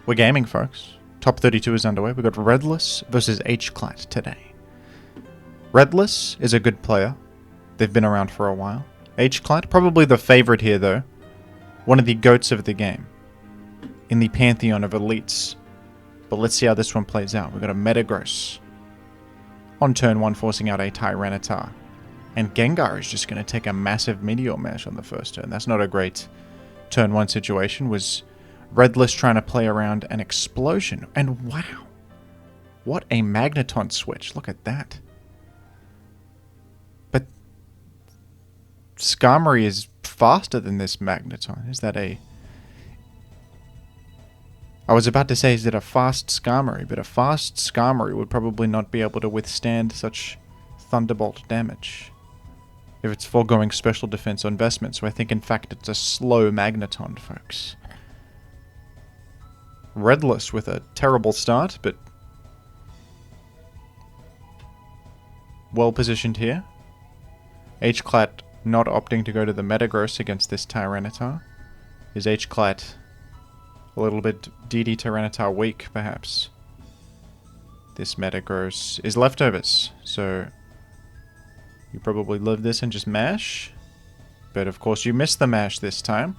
We're gaming, folks. Top 32 is underway. We've got Redless versus Hclat today. Redless is a good player. They've been around for a while. Hclat, probably the favorite here, though. One of the goats of the game. In the pantheon of elites. But let's see how this one plays out. We've got a Metagross. On turn 1, forcing out a Tyranitar. And Gengar is just going to take a massive Meteor Mash on the first turn. That's not a great turn 1 situation. Was Redless trying to play around an Explosion. And wow. What a Magneton switch. Look at that. But Skarmory is faster than this Magneton. Is that a... I was about to say, is it a fast Skarmory? But a fast Skarmory would probably not be able to withstand such Thunderbolt damage if it's foregoing special defense or investment. So I think, in fact, it's a slow Magneton, folks. Redless with a terrible start, but well positioned here. Hclat not opting to go to the Metagross against this Tyranitar. Is Hclat a little bit DD Tyranitar weak, perhaps? This Metagross is leftovers, so you probably live this and just mash. But of course you missed the mash this time.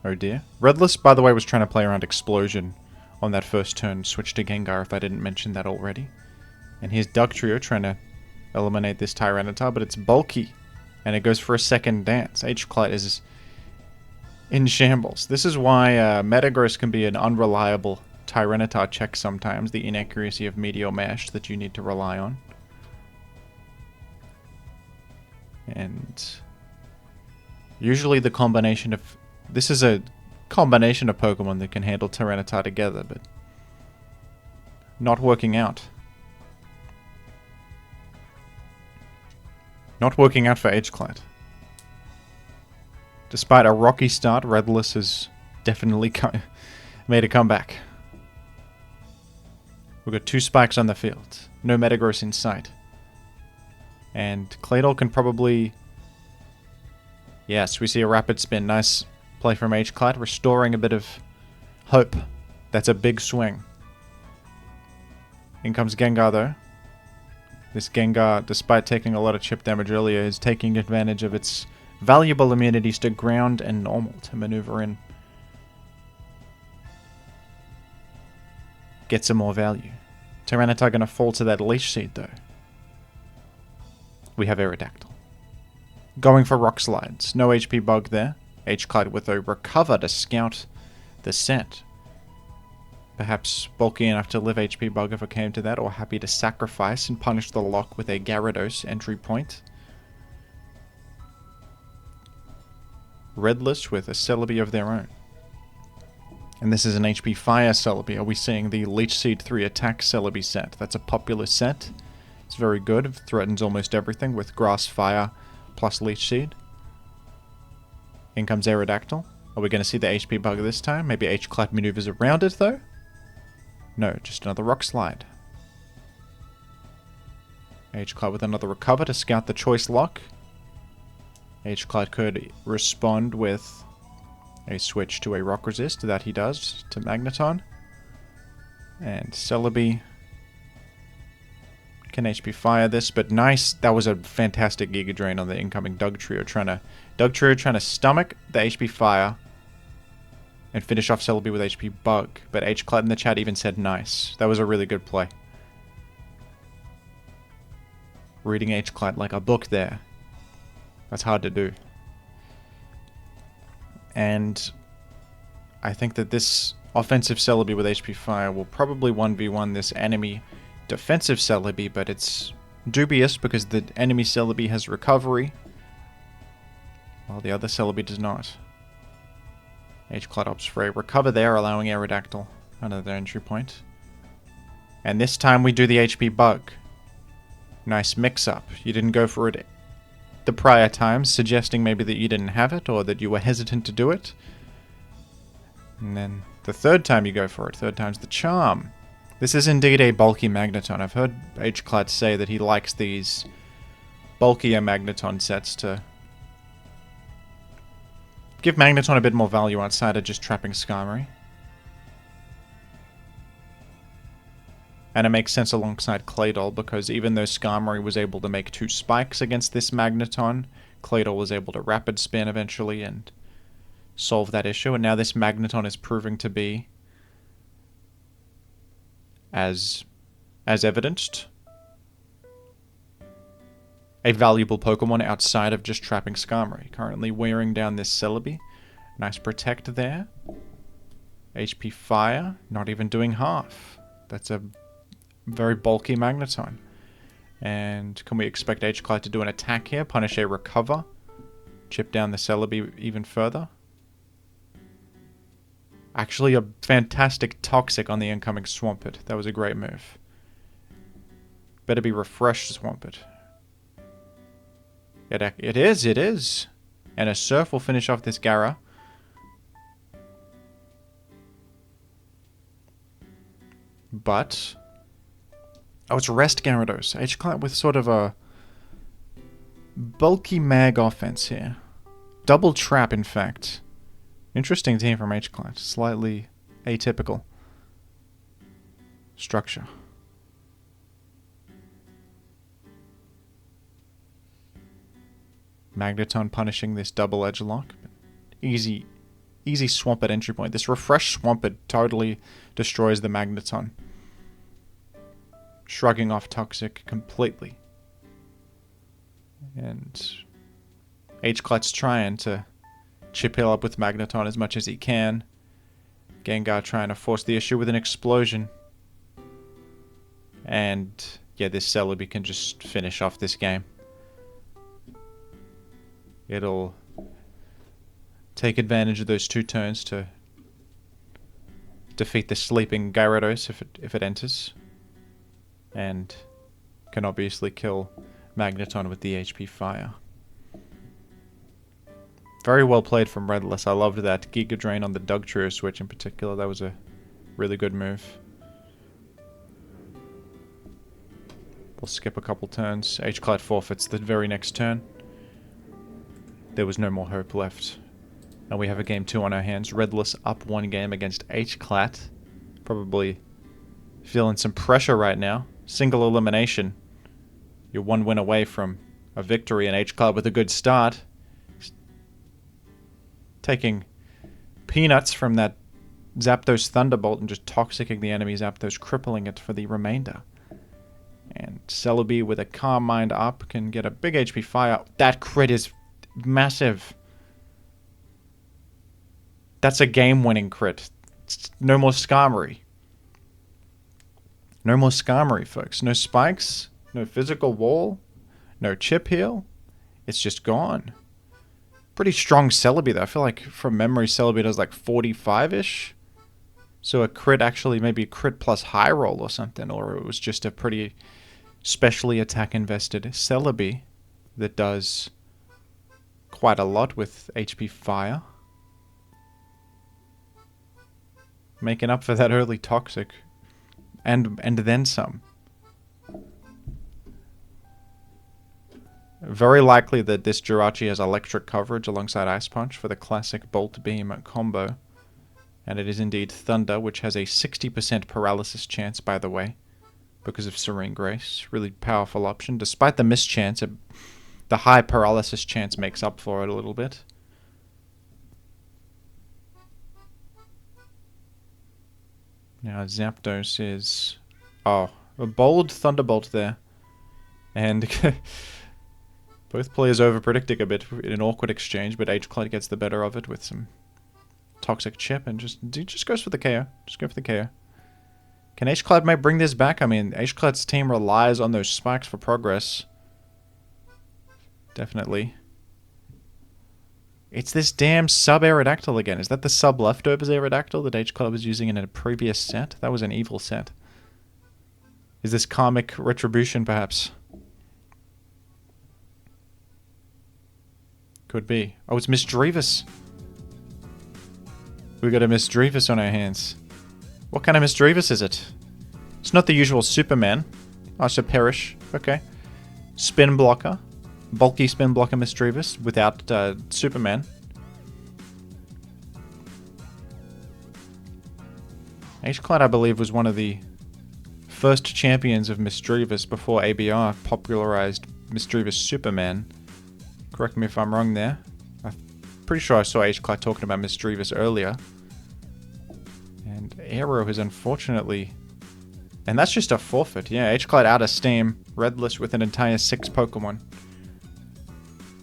Oh dear. Redless, by the way, was trying to play around Explosion on that first turn. Switch to Gengar if I didn't mention that already. And here's Dugtrio trying to eliminate this Tyranitar, but it's bulky. And it goes for a second dance. Hclat is in shambles. This is why Metagross can be an unreliable Tyranitar check sometimes. The inaccuracy of Meteor Mash that you need to rely on. And usually the combination of... This is a combination of Pokemon that can handle Tyranitar together, but not working out. Not working out for Hclat. Despite a rocky start, Redless has definitely made a comeback. We've got 2 spikes on the field. No Metagross in sight. And Claydol can probably... Yes, we see a rapid spin. Nice play from Hclat, restoring a bit of hope. That's a big swing. In comes Gengar, though. This Gengar, despite taking a lot of chip damage earlier, is taking advantage of its valuable immunities to ground and normal to maneuver in. Get some more value. Tyranitar gonna fall to that Leech Seed, though. We have Aerodactyl. Going for Rock Slides. No HP bug there. Hclat with a Recover to scout the set. Perhaps bulky enough to live HP bug if it came to that, or happy to sacrifice and punish the lock with a Gyarados entry point. Redless with a Celebi of their own. And this is an HP Fire Celebi. Are we seeing the Leech Seed 3 attack Celebi set? That's a popular set. It's very good. It threatens almost everything with Grass Fire plus Leech Seed. In comes Aerodactyl. Are we going to see the HP bug this time? Maybe Hclat maneuvers around it, though? No, just another Rock Slide. Hclat with another Recover to scout the Choice Lock. Hclat could respond with a switch to a Rock Resist. That he does to Magneton. And Celebi can HP Fire this, but nice. That was a fantastic Giga Drain on the incoming Dugtrio trying to stomach the HP Fire and finish off Celebi with HP Bug. But Hclat in the chat even said nice. That was a really good play. Reading Hclat like a book there. That's hard to do. And I think that this offensive Celebi with HP Fire will probably 1v1 this enemy defensive Celebi, but it's dubious because the enemy Celebi has Recovery, while the other Celebi does not. Hclat opts for a Recover there, allowing Aerodactyl another entry point. And this time we do the HP Bug. Nice mix-up. You didn't go for it the prior times, suggesting maybe that you didn't have it, or that you were hesitant to do it. And then the third time you go for it, third time's the charm. This is indeed a bulky Magneton. I've heard Hclat say that he likes these bulkier Magneton sets to Give Magneton a bit more value outside of just trapping Skarmory. And it makes sense alongside Claydol, because even though Skarmory was able to make 2 spikes against this Magneton, Claydol was able to rapid spin eventually and solve that issue. And now this Magneton is proving to be as evidenced, a valuable Pokemon outside of just trapping Skarmory. Currently wearing down this Celebi. Nice protect there. HP Fire, not even doing half. That's a very bulky Magneton. And can we expect Hclat to do an attack here? Punish a recover? Chip down the Celebi even further? Actually, a fantastic Toxic on the incoming Swampert. That was a great move. Better be refreshed, Swampert. It is. And a Surf will finish off this Gara. But... oh, it's Rest Gyarados. Hclat with sort of a bulky mag offense here. Double trap, in fact. Interesting team from Hclat. Slightly atypical structure. Magneton punishing this double edge lock. Easy Swampert entry point. This refreshed Swampert totally destroys the Magneton. Shrugging off Toxic completely. And Hclat's trying to chip heal up with Magneton as much as he can. Gengar trying to force the issue with an explosion. And yeah, this Celebi can just finish off this game. It'll take advantage of those 2 turns to defeat the sleeping Gyarados if it enters. And can obviously kill Magneton with the HP Fire. Very well played from Redless. I loved that Giga Drain on the Dugtrio switch in particular. That was a really good move. We'll skip a couple turns. Hclat forfeits the very next turn. There was no more hope left. And we have a game 2 on our hands. Redless up 1 game against Hclat. Probably feeling some pressure right now. Single elimination. You're 1 win away from a victory, and Hclat with a good start. Taking peanuts from that Zapdos Thunderbolt and just toxicking the enemy Zapdos, crippling it for the remainder. And Celebi with a Calm Mind up can get a big HP Fire. That crit is massive. That's a game-winning crit. No more Skarmory. No more Skarmory, folks. No spikes, no physical wall, no chip heal. It's just gone. Pretty strong Celebi, though. I feel like, from memory, Celebi does like 45-ish. So a crit, actually, maybe a crit plus high roll or something. Or it was just a pretty specially attack-invested Celebi that does quite a lot with HP Fire. Making up for that early Toxic. And then some. Very likely that this Jirachi has electric coverage alongside Ice Punch for the classic Bolt Beam combo. And it is indeed Thunder, which has a 60% paralysis chance, by the way, because of Serene Grace. Really powerful option. Despite the mischance, the high paralysis chance makes up for it a little bit. Now Zapdos is... oh, a bold Thunderbolt there. And both players overpredicting a bit in an awkward exchange, but Hclat gets the better of it with some Toxic Chip and just goes for the KO. Just go for the KO. Can Hclat might bring this back? I mean, Hclat's team relies on those spikes for progress. Definitely. It's this damn sub-Aerodactyl again. Is that the sub-leftovers Aerodactyl that Hclat was using in a previous set? That was an evil set. Is this karmic retribution, perhaps? Could be. Oh, it's Misdreavus. We got a Misdreavus on our hands. What kind of Misdreavus is it? It's not the usual Superman. Oh, so Perish. Okay. Spin blocker. Bulky spin blocker Misdreavus without Superman. Hclat, I believe, was one of the first champions of Misdreavus before ABR popularized Misdreavus Superman. Correct me if I'm wrong there. I'm pretty sure I saw Hclat talking about Misdreavus earlier. And Aero has unfortunately... And that's just a forfeit. Yeah, Hclat out of Steam. Redless with an entire 6 Pokemon.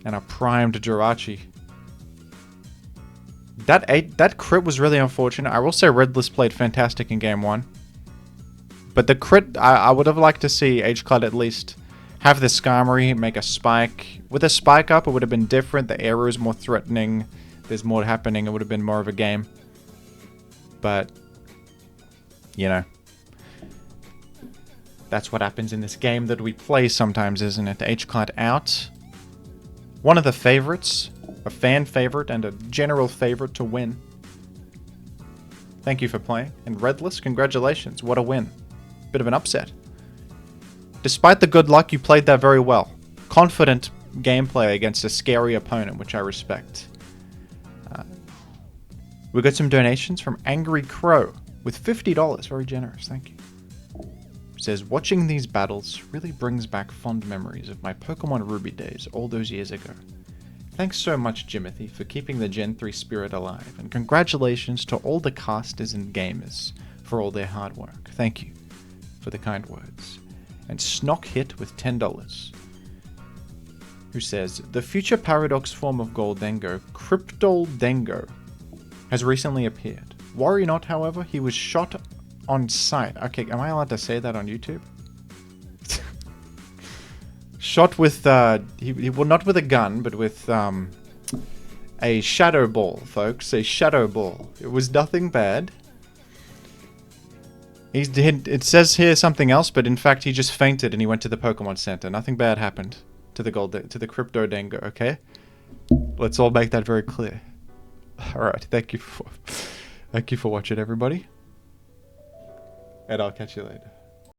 And a primed Jirachi. That crit was really unfortunate. I will say Redless played fantastic in game 1. But the crit, I would have liked to see Hclat at least have the Skarmory, make a spike. With a spike up, it would have been different. The arrow is more threatening. There's more happening. It would have been more of a game. But, you know. That's what happens in this game that we play sometimes, isn't it? Hclat out. One of the favorites. A fan favorite and a general favorite to win. Thank you for playing. And Redless, congratulations. What a win. Bit of an upset. Despite the good luck, you played that very well. Confident gameplay against a scary opponent, which I respect. We got some donations from Angry Crow with $50. Very generous, thank you. Says, watching these battles really brings back fond memories of my Pokemon Ruby days all those years ago. Thanks so much, Jimothy, for keeping the Gen 3 spirit alive, and congratulations to all the casters and gamers for all their hard work. Thank you for the kind words. And Snock Hit with $10, who says, the future paradox form of Goldengo, Cryptoldengo, has recently appeared. Worry not, however, he was shot on sight. Okay, am I allowed to say that on YouTube? Shot with, well, not with a gun, but with, a shadow ball, folks. A shadow ball. It was nothing bad. It says here something else, but in fact he just fainted and he went to the Pokemon Center. Nothing bad happened to the Cryptodengo, okay? Let's all make that very clear. Alright, thank you for watching, everybody. And I'll catch you later.